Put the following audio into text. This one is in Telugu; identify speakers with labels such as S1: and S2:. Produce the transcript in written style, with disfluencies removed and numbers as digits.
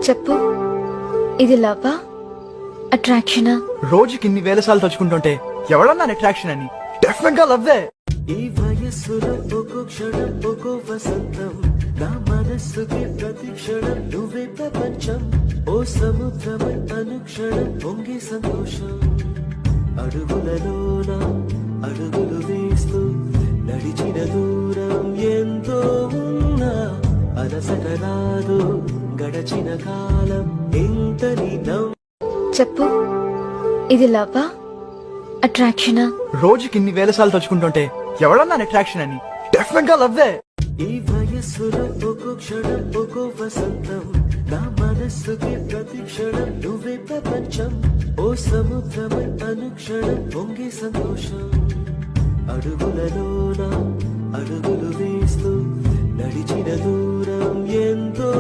S1: చెప్పు, ఇది లవ్వా అట్రాక్షనా?
S2: రోజుకి ఇన్ని వేల సార్లు తలుచుకుంటుంటే ఎవడన్నా అట్రాక్షన్ అని డెఫినెట్ గా లవ్వే.
S3: ఈ వయస్సులో ఒక్కో క్షణం ఒక్కో వసంతం, నా మనస్సుకి ప్రతి క్షణం నువ్వే ప్రపంచం. ఓ సముద్రమై అనుక్షణం పొంగి సంతోషం, అడుగులలోన అడుగులు వేస్తూ నడిచిన దూరం ఎంతో ఉన్నా అలసట రాదు గడచిన కాలం ఎంతని
S1: చెప్పు, ఇది లవ్వా అట్రాక్షనా?
S2: రోజుకి ఇన్ని వేల సార్లు తలుచుకుంటుంటే ఎవడన్నా అట్రాక్షన్ అని డెఫినెట్ గా లవ్వే.
S3: ఈ వయస్సులో ఒక్కో క్షణం ఒక్కో వసంతం, నా మనస్సుకి ప్రతి క్షణం నువ్వే ప్రపంచం. ఓ సముద్రమై అనుక్షణం పొంగి సంతోషం, అడుగులలోన అడుగులు వేస్తూ నడిచిన దూరం ఎంతో